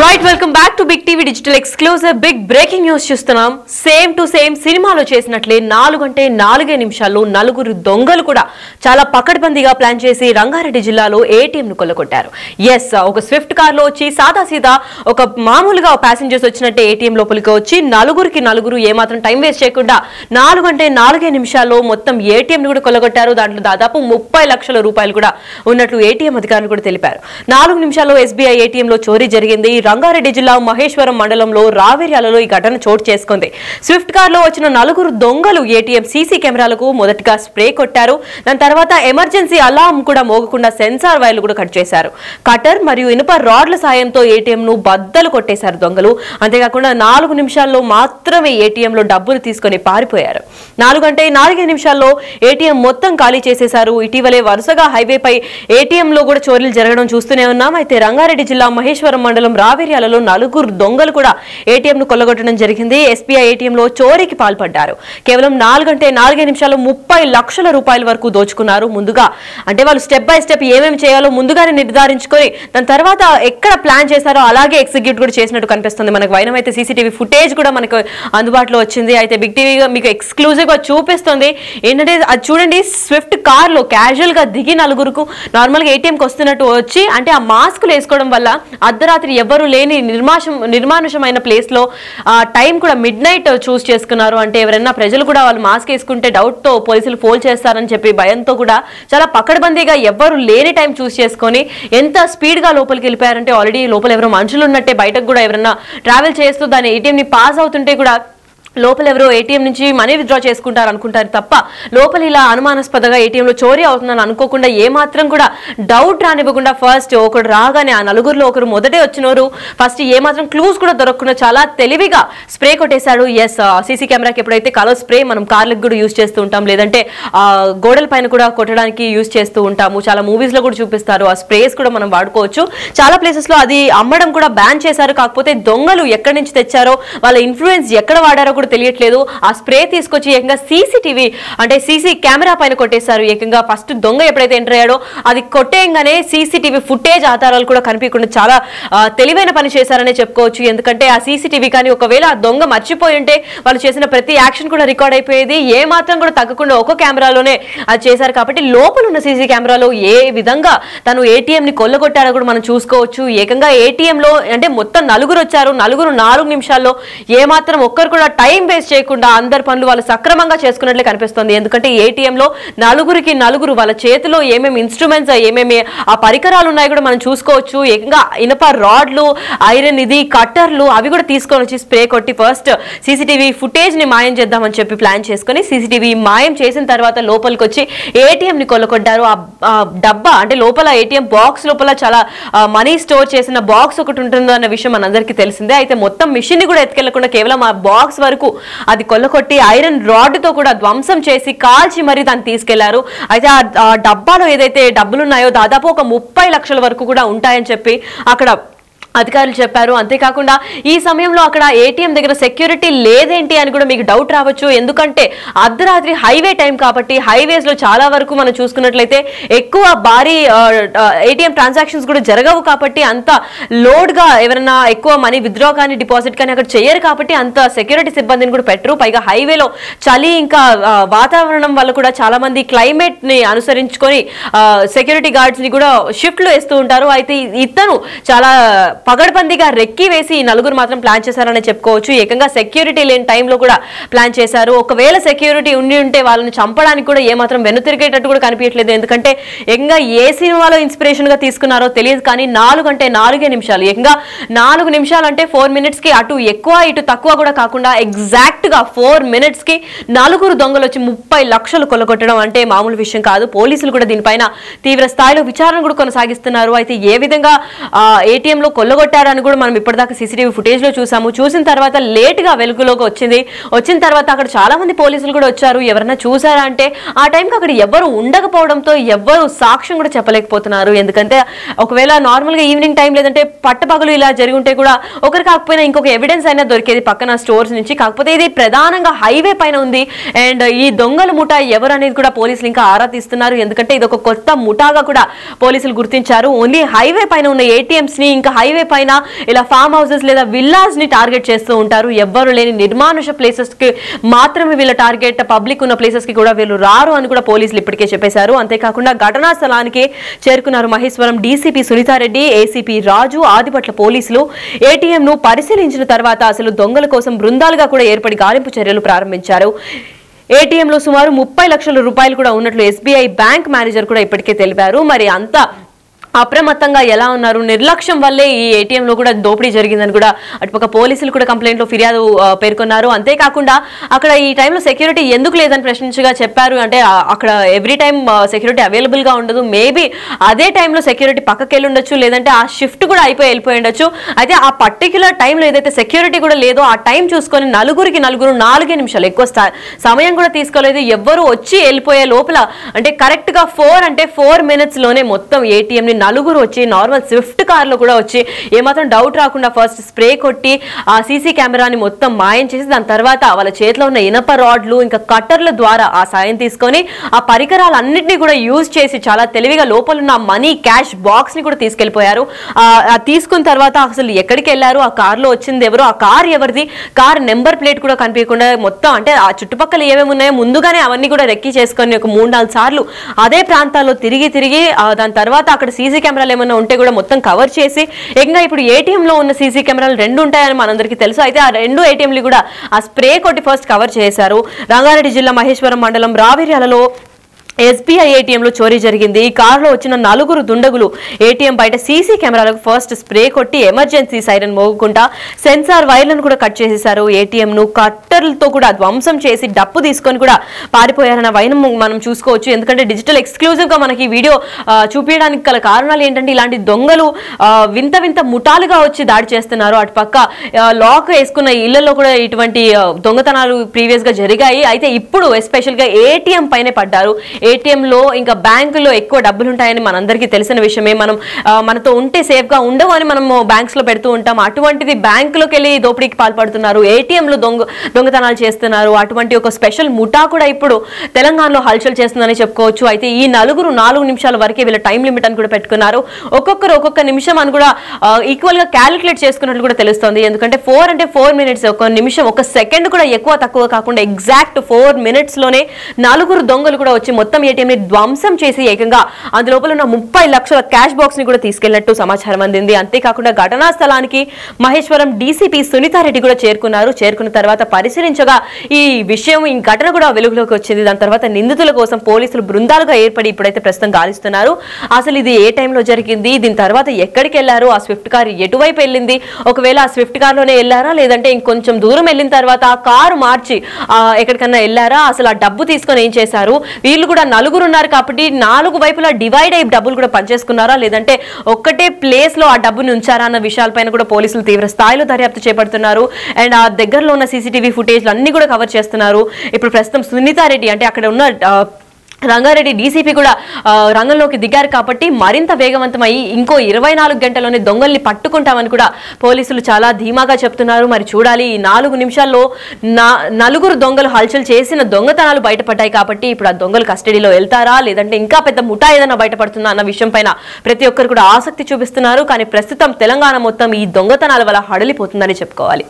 Right welcome back to big TV digital exclusive big breaking news చూస్తున్నాం. Same to same సినిమాలో చేసినట్లే 4 గంటే 4 నిమిషాల్లో నలుగురు దొంగలు కూడా చాలా పకడ్బందీగా ప్లాన్ చేసి రంగారెడ్డి జిల్లాలో ఏటీఎం ను కొల్లగొట్టారు. ఎస్, ఒక స్విఫ్ట్ కార్ లో వచ్చి సాదాసీదా ఒక మామూలుగా ప్యాసింజర్స్ వచ్చినట్టే ఏటీఎం లోపలికి వచ్చి నలుగురు ఏమాత్రం టైం వేస్ట్ చేయకుండా 4 గంటే 4 నిమిషాల్లో మొత్తం ఏటీఎం ను కూడా కొల్లగొట్టారు. దాంట్లో దాదాపు 30 లక్షల రూపాయలు కూడా ఉన్నట్లు ఏటీఎం అధికారులు కూడా తెలిపారు. 4 నిమిషాల్లో ఎస్బీఐ ఏటీఎం లో చోరీ జరిగింది. రంగారెడ్డి జిల్లా మహేశ్వరం మండలంలో రావేర్యాలలో ఈ ఘటన చోటు చేసుకుంది. స్విఫ్ట్ కార్ లో వచ్చిన 4 దొంగలు ఏటీఎం సీసీ కెమెరాలకు మొదటగా స్ప్రే కొట్టారు. దాని తర్వాత ఎమర్జెన్సీ అలారం కూడా మోగకుండా సెన్సార్ వైర్లు కూడా కట్ చేశారు. కటర్ మరియు ఇనుప రాడ్ల సాయంతో ఏటీఎం ను బద్దలు కొట్టేశారు దొంగలు. అంతేకాకుండా 4 నిమిషాల్లో మాత్రమే ఏటీఎం లో డబ్బులు తీసుకుని పారిపోయారు. 4 గంటే 4 నిమిషాల్లో ఏటీఎం మొత్తం ఖాళీ చేసేశారు. ఇటీవలే వరుసగా హైవేపై ఏటీఎం లో కూడా చోరీలు జరగడం చూస్తూనే ఉన్నాం. అయితే రంగారెడ్డి జిల్లా మహేశ్వరం మండలం రావేర్యాలలో 4 దొంగలు కూడా ఏటీఎం ను కొల్లగొట్టడం జరిగింది. ఎస్బీఐ ఏటీఎం లో చోరీకి పాల్పడ్డారు. కేవలం 4 గంటే 4 నిమిషాల్లో 30 లక్షల రూపాయల వరకు దోచుకున్నారు. ముందుగా అంటే వాళ్ళు స్టెప్ బై స్టెప్ ఏమేమి చేయాలో ముందుగానే నిర్ధారించుకొని దాని తర్వాత ఎక్కడ ప్లాన్ చేశారో అలాగే ఎగ్జిక్యూట్ కూడా చేసినట్టు కనిపిస్తుంది. మనకు వైనం అయితే సీసీటీవీ ఫుటేజ్ కూడా మనకు అందుబాటులో వచ్చింది. అయితే బిగ్ టీవీ మీకు ఎక్స్క్లూజివ్ గా చూపిస్తుంది. ఏంటంటే అది చూడండి, స్విఫ్ట్ కార్ లో క్యాజువల్ గా దిగి 4 నార్మల్ గా ఏటీఎం కి వస్తున్నట్టు వచ్చి, అంటే ఆ మాస్కులు వేసుకోవడం వల్ల అర్ధరాత్రి ఎవరు లేని నిర్మానుషమైన ప్లేస్ లో టైం కూడా మిడ్ నైట్ చూస్ చేసుకున్నారు. అంటే ఎవరైనా ప్రజలు కూడా వాళ్ళు మాస్క్ వేసుకుంటే డౌట్ తో పోలీసులు ఫోన్ చేస్తారని చెప్పి భయంతో కూడా చాలా పకడ్బందీగా ఎవరు లేని టైం చూస్ చేసుకొని ఎంత స్పీడ్ గా లోపలికి వెళ్ళిపోయారంటే, ఆల్రెడీ లోపల ఎవరో మనుషులు ఉన్నట్టే బయటకు కూడా ఎవరైనా ట్రావెల్ చేస్తూ దాని ఏటీఎం ని పాస్ అవుతుంటే కూడా లోపల ఎవరో ఏటీఎం నుంచి మనీ విత్డ్రా చేసుకుంటారు అనుకుంటారు తప్ప లోపల ఇలా అనుమానాస్పదంగా ఏటీఎంలో చోరీ అవుతుందని అనుకోకుండా ఏమాత్రం కూడా డౌట్ రానివ్వకుండా ఫస్ట్ ఒకడు రాగానే ఆ 4 ఒకరు మొదటే వచ్చినోరు ఫస్ట్ ఏమాత్రం క్లూస్ కూడా దొరకకుండా చాలా తెలివిగా స్ప్రే కొట్టేశాడు. ఎస్, సీసీ కెమెరాకి ఎప్పుడైతే కలర్ స్ప్రే మనం కార్లకు కూడా యూజ్ చేస్తూ ఉంటాం, లేదంటే గోడల పైన కూడా కొట్టడానికి యూజ్ చేస్తూ ఉంటాము. చాలా మూవీస్ లో కూడా చూపిస్తారు. ఆ స్ప్రేస్ కూడా మనం వాడుకోవచ్చు. చాలా ప్లేసెస్ లో అది అమ్మడం కూడా బ్యాన్ చేశారు. కాకపోతే దొంగలు ఎక్కడి నుంచి తెచ్చారో, వాళ్ళ ఇన్ఫ్లుయెన్స్ ఎక్కడ వాడారో తెలియట్లేదు. ఆ స్ప్రే తీసుకొచ్చి ఏకంగా సీసీటీవీ అంటే సీసీ కెమెరా పైన కొట్టేశారు. ఏకంగా ఫస్ట్ దొంగ ఎప్పుడైతే ఎంటర్ అయ్యాడో అది కొట్టేయంగానే సీసీటీవీ ఫుటేజ్ ఆధారాలు కూడా కనిపించకుండా చాలా తెలివైన పని చేశారనే చెప్పుకోవచ్చు. ఎందుకంటే ఆ సీసీటీవీ కానీ ఒకవేళ ఆ దొంగ మర్చిపోయి ఉంటే వాళ్ళు చేసిన ప్రతి యాక్షన్ కూడా రికార్డ్ అయిపోయేది. ఏ మాత్రం కూడా తగ్గకుండా ఒక కెమెరాలోనే అది చేశారు. కాబట్టి లోపల ఉన్న సీసీ కెమెరాలో ఏ విధంగా తను ఏటీఎం ని కొల్లగొట్టారో కూడా మనం చూసుకోవచ్చు. ఏకంగా ఏటీఎం లో అంటే మొత్తం 4 వచ్చారు. 4 నిమిషాల్లో ఏ మాత్రం ఒక్కరు కూడా టైం వేస్ట్ చేయకుండా అందరి పనులు వాళ్ళు సక్రమంగా చేసుకున్నట్లే కనిపిస్తుంది. ఎందుకంటే ఏటీఎం లో 4 వాళ్ళ చేతిలో ఏమేమి ఇన్స్ట్రుమెంట్స్ ఏమేమి ఆ పరికరాలు ఉన్నాయో కూడా మనం చూసుకోవచ్చు. ఏకంగా ఇనప రాడ్లు, ఐరన్ కట్టర్లు అవి కూడా తీసుకొని వచ్చి స్ప్రే కొట్టి ఫస్ట్ సీసీటీవీ ఫుటేజ్ ని మాయం చేద్దామని చెప్పి ప్లాన్ చేసుకుని సీసీటీవీ మాయం చేసిన తర్వాత లోపలికి వచ్చి ఏటీఎం ని కొల్లగొట్టారు. ఆ డబ్బా అంటే లోపల ఏటీఎం బాక్స్ లోపల చాలా మనీ స్టోర్ చేసిన బాక్స్ ఒకటి ఉంటుందో అన్న విషయం మనందరికీ తెలిసిందే. అయితే మొత్తం మిషన్ ని కూడా ఎత్తుకెళ్లకుండా కేవలం ఆ బాక్స్ వరకు అది కొల్లకొట్టి ఐరన్ రాడ్ తో కూడా ధ్వంసం చేసి కాల్చి మరీ దాన్ని తీసుకెళ్లారు. అయితే ఆ డబ్బాలో ఏదైతే డబ్బులు ఉన్నాయో దాదాపు ఒక 30 లక్షల వరకు కూడా ఉంటాయని చెప్పి అక్కడ అధికారులు చెప్పారు. అంతేకాకుండా ఈ సమయంలో అక్కడ ఏటీఎం దగ్గర సెక్యూరిటీ లేదేంటి అని కూడా మీకు డౌట్ రావచ్చు. ఎందుకంటే అర్ధరాత్రి హైవే టైం కాబట్టి హైవేస్ లో చాలా వరకు మనం చూసుకున్నట్లయితే ఎక్కువ భారీ ఏటీఎం ట్రాన్సాక్షన్స్ కూడా జరగవు. కాబట్టి అంత లోడ్ గా ఎవరైనా ఎక్కువ మనీ విత్డ్రా కానీ డిపాజిట్ కానీ అక్కడ చేయరు. కాబట్టి అంత సెక్యూరిటీ సిబ్బందిని కూడా పెట్టరు. పైగా హైవేలో చలి ఇంకా వాతావరణం వల్ల కూడా చాలా మంది క్లైమేట్ ని అనుసరించుకొని సెక్యూరిటీ గార్డ్స్ ని కూడా షిఫ్ట్ లో వేస్తూ ఉంటారు. అయితే ఇతను చాలా పగడ్బందీగా రెక్కి వేసి ఈ 4 మాత్రం ప్లాన్ చేశారని చెప్పుకోవచ్చు. ఏకంగా సెక్యూరిటీ లేని టైంలో కూడా ప్లాన్ చేశారు. ఒకవేళ సెక్యూరిటీ ఉండి ఉంటే వాళ్ళని చంపడానికి కూడా ఏమాత్రం వెనుతిరిగేటట్టు కూడా కనిపించట్లేదు. ఎందుకంటే ఏకంగా ఏ సినిమాలో ఇన్స్పిరేషన్ గా తీసుకున్నారో తెలియదు కానీ 4 గంటే 4 నిమిషాలు ఏకంగా 4 నిమిషాలు అంటే 4 మినిట్స్ కి అటు ఎక్కువ ఇటు తక్కువ కూడా కాకుండా ఎగ్జాక్ట్ గా 4 మినిట్స్ కి 4 దొంగలు వచ్చి 30 లక్షలు కొల్లగొట్టడం అంటే మామూలు విషయం కాదు. పోలీసులు కూడా దీనిపైన తీవ్ర స్థాయిలో విచారణ కూడా కొనసాగిస్తున్నారు. అయితే ఏ విధంగా ఏటీఎం లో కొల్లగొట్టారని కూడా మనం ఇప్పటిదాకా సీసీటీవీ ఫుటేజ్ లో చూసాము. చూసిన తర్వాత లేట్ గా వెలుగులోకి వచ్చిన తర్వాత అక్కడ చాలా మంది పోలీసులు కూడా వచ్చారు. ఎవరైనా చూసారా అంటే ఆ టైంకి అక్కడ ఎవరు ఉండకపోవడంతో ఎవరు సాక్ష్యం కూడా చెప్పలేకపోతున్నారు. ఎందుకంటే ఒకవేళ నార్మల్ గా ఈవినింగ్ టైం లేదంటే పట్టపగలు ఇలా జరిగి ఉంటే కూడా ఒకరు కాకపోయినా ఇంకొక ఎవిడెన్స్ అయినా దొరికేది పక్కన స్టోర్స్ నుంచి. కాకపోతే ఇది ప్రధానంగా హైవే పైన ఉంది. అండ్ ఈ దొంగల ముఠా ఎవరు అనేది కూడా పోలీసులు ఇంకా ఆరా తీస్తున్నారు. ఎందుకంటే ఇది ఒక కొత్త ముఠాగా కూడా పోలీసులు గుర్తించారు. ఓన్లీ హైవే పైన ఉన్న ఏటీఎంస్ ని ఇంకా హైవే హైవే పైన ఇలా ఫామ్ హౌసెస్ లేదా విల్లాస్ ని టార్గెట్ చేస్తూ ఉంటారు. ఎవ్వరు లేని నిర్మానుష ప్లేసెస్ కి మాత్రమే వీళ్ళ టార్గెట్, పబ్లిక్ ఉన్న ప్లేసెస్ కి కూడా వీళ్ళు రారు అని కూడా పోలీసులు ఇప్పటికే చెప్పేశారు. అంతేకాకుండా ఘటనా స్థలానికి చేరుకున్నారు మహేశ్వరం డీసీపీ సునీతారెడ్డి, ఏసీపీ రాజు, ఆదిపట్ల పోలీసులు. ఏటీఎం ను పరిశీలించిన తర్వాత అసలు దొంగల కోసం బృందాలుగా కూడా ఏర్పడి గాలింపు చర్యలు ప్రారంభించారు. ఏటీఎం లో సుమారు 30 లక్షల రూపాయలు కూడా ఉన్నట్లు ఎస్బీఐ బ్యాంక్ మేనేజర్ కూడా ఇప్పటికే తెలిపారు. మరి అంతా అప్రమత్తంగా ఎలా ఉన్నారు, నిర్లక్ష్యం వల్లే ఈ ఏటీఎం లో కూడా దోపిడీ జరిగిందని కూడా అటుపక్క పోలీసులు కూడా కంప్లైంట్ లో ఫిర్యాదు పేర్కొన్నారు. అంతేకాకుండా అక్కడ ఈ టైంలో సెక్యూరిటీ ఎందుకు లేదని ప్రశ్నించగా చెప్పారు, అంటే అక్కడ ఎవ్రీ టైం సెక్యూరిటీ అవైలబుల్ గా ఉండదు, మేబీ అదే టైంలో సెక్యూరిటీ పక్కకి వెళ్ళి ఉండొచ్చు, లేదంటే ఆ షిఫ్ట్ కూడా వెళ్ళిపోయి ఉండొచ్చు. అయితే ఆ పర్టికులర్ టైంలో ఏదైతే సెక్యూరిటీ కూడా లేదో ఆ టైం చూసుకొని నలుగురు 4 నిమిషాలు ఎక్కువ సమయం కూడా తీసుకోలేదు. ఎవ్వరు వచ్చి వెళ్ళిపోయే లోపల అంటే కరెక్ట్ గా 4 minutes లోనే మొత్తం ఏటీఎం ని నలుగురు వచ్చి నార్మల్ స్విఫ్ట్ కార్ లో కూడా వచ్చి ఏమాత్రం డౌట్ రాకుండా ఫస్ట్ స్ప్రే కొట్టి ఆ సీసీ కెమెరాని మొత్తం మాయం చేసి దాని తర్వాత వాళ్ళ చేతిలో ఉన్న ఇనప రాడ్లు ఇంకా కట్టర్ల ద్వారా ఆ సాయం తీసుకొని ఆ పరికరాలన్నింటినీ కూడా యూజ్ చేసి చాలా తెలివిగా లోపల ఉన్న మనీ క్యాష్ బాక్స్ ని కూడా తీసుకెళ్లిపోయారు. తీసుకున్న తర్వాత అసలు ఎక్కడికి వెళ్లారు, ఆ కార్ లో వచ్చింది ఎవరు, ఆ కార్ ఎవరిది, కార్ నెంబర్ ప్లేట్ కూడా కనిపించకుండా మొత్తం అంటే ఆ చుట్టుపక్కల ఏమేమి ఉన్నాయో ముందుగానే అవన్నీ కూడా రెక్కి చేసుకొని ఒక 3-4 సార్లు అదే ప్రాంతాల్లో తిరిగి దాని తర్వాత అక్కడ సీసీ కెమెరాలు ఏమైనా ఉంటే కూడా మొత్తం కవర్ చేసి ఇంకా ఇప్పుడు ఏటీఎం లో ఉన్న సీసీ కెమెరాలు 2 ఉంటాయని మనందరికీ తెలుసు. అయితే ఆ 2 ఏటీఎంలు కూడా ఆ స్ప్రే కొట్టి ఫస్ట్ కవర్ చేశారు. రంగారెడ్డి జిల్లా మహేశ్వరం మండలం రావిర్యాలలో ఎస్బీఐ ఏటీఎం లో చోరీ జరిగింది. ఈ కారులో వచ్చిన 4 దుండగులు ఏటీఎం బయట సీసీ కెమెరాలకు ఫస్ట్ స్ప్రే కొట్టి ఎమర్జెన్సీ సైరన్ మోగుకుంటా సెన్సార్ వైర్లను కూడా కట్ చేసేశారు. ఏటీఎం ను కట్టర్లతో కూడా ధ్వంసం చేసి డప్పు తీసుకొని కూడా పారిపోయారన్న వైనం మనం చూసుకోవచ్చు. ఎందుకంటే డిజిటల్ ఎక్స్క్లూజివ్ గా మనకి వీడియో చూపించడానికి గల కారణాలు ఏంటంటే ఇలాంటి దొంగలు వింత ముఠాలుగా వచ్చి దాడి చేస్తున్నారు. అటు పక్క లాక్ వేసుకున్న ఇళ్లలో కూడా ఇటువంటి దొంగతనాలు ప్రీవియస్ గా జరిగాయి. అయితే ఇప్పుడు ఎస్పెషల్ గా ఏటీఎం పైనే పడ్డారు. ఏటీఎం లో ఇంకా బ్యాంకులో ఎక్కువ డబ్బులు ఉంటాయని మనందరికీ తెలిసిన విషయమే. మనతో ఉంటే సేఫ్ గా ఉండవు అని మనం బ్యాంక్స్ లో పెడుతూ ఉంటాం. అటువంటిది బ్యాంకులోకి వెళ్ళి దోపిడీకి పాల్పడుతున్నారు, ఏటీఎం లో దొంగతనాలు చేస్తున్నారు. అటువంటి ఒక స్పెషల్ ముఠా కూడా ఇప్పుడు తెలంగాణలో హల్చల్ చేస్తుందని చెప్పుకోవచ్చు. అయితే ఈ 4 నిమిషాల వరకే వీళ్ళ టైం లిమిట్ అని కూడా పెట్టుకున్నారు. ఒక్కొక్క నిమిషం అని కూడా ఈక్వల్ గా క్యాలిక్యులేట్ చేసుకున్నట్లు కూడా తెలుస్తుంది. ఎందుకంటే 4 minutes, 1 నిమిషం 1 సెకండ్ కూడా ఎక్కువ తక్కువ కాకుండా ఎగ్జాక్ట్ 4 minutes లోనే 4 దొంగలు కూడా వచ్చి మొత్తం ఏటీఎం ని ధ్వంసం చేసి ఏకంగా అందులోపల ఉన్న 30 లక్షల క్యాష్ బాక్స్ ని కూడా తీసుకెళ్లినట్టు సమాచారం అందింది. అంతేకాకుండా ఘటనా స్థలానికి మహేశ్వరం డీసీపీ సునీతారెడ్డి కూడా చేరుకున్న తర్వాత పరిశీలించగా ఈ విషయం ఈ ఘటన కూడా వెలుగులోకి వచ్చింది. దాని తర్వాత నిందితుల కోసం పోలీసులు బృందాలుగా ఏర్పడి ఇప్పుడైతే ప్రస్తుతం గాలిస్తున్నారు. అసలు ఇది ఏ టైంలో జరిగింది, దీని తర్వాత ఎక్కడికి వెళ్లారు, ఆ స్విఫ్ట్ కార్ ఎటువైపు వెళ్ళింది, ఒకవేళ ఆ స్విఫ్ట్ కార్ లోనే వెళ్ళారా లేదంటే ఇంకొంచెం దూరం వెళ్ళిన తర్వాత ఆ కారు మార్చి ఎక్కడికన్నా వెళ్ళారా, అసలు ఆ డబ్బు తీసుకొని ఏం చేశారు, వీళ్ళు కూడా 4 ఉన్నారు కాబట్టి 4 వైపులా డివైడ్ అయ్యి డబ్బులు కూడా పనిచేసుకున్నారా లేదంటే ఒక్కటే ప్లేస్ లో ఆ డబ్బుని ఉంచారా అన్న విషయాలపైన కూడా పోలీసులు తీవ్ర స్థాయిలో దర్యాప్తు చేపడుతున్నారు. అండ్ ఆ దగ్గరలో ఉన్న సీసీటీవీ ఫుటేజ్ అన్ని కూడా కవర్ చేస్తున్నారు. ఇప్పుడు ప్రస్తుతం సునీతారెడ్డి అంటే అక్కడ ఉన్న రంగారెడ్డి డీసీపీ కూడా రంగంలోకి దిగారు కాబట్టి మరింత వేగవంతమై ఇంకో 24 గంటల్లోనే దొంగల్ని పట్టుకుంటామని కూడా పోలీసులు చాలా ధీమాగా చెప్తున్నారు. మరి చూడాలి, ఈ 4 నిమిషాల్లో 4 దొంగలు హల్చల్ చేసిన దొంగతనాలు బయటపడ్డాయి కాబట్టి ఇప్పుడు ఆ దొంగలు కస్టడీలో వెళ్తారా లేదంటే ఇంకా పెద్ద ముఠా ఏదైనా బయటపడుతుందా అన్న విషయం పైన ప్రతి ఒక్కరు కూడా ఆసక్తి చూపిస్తున్నారు. కానీ ప్రస్తుతం తెలంగాణ మొత్తం ఈ దొంగతనాల వల్ల హడలిపోతుందని చెప్పుకోవాలి.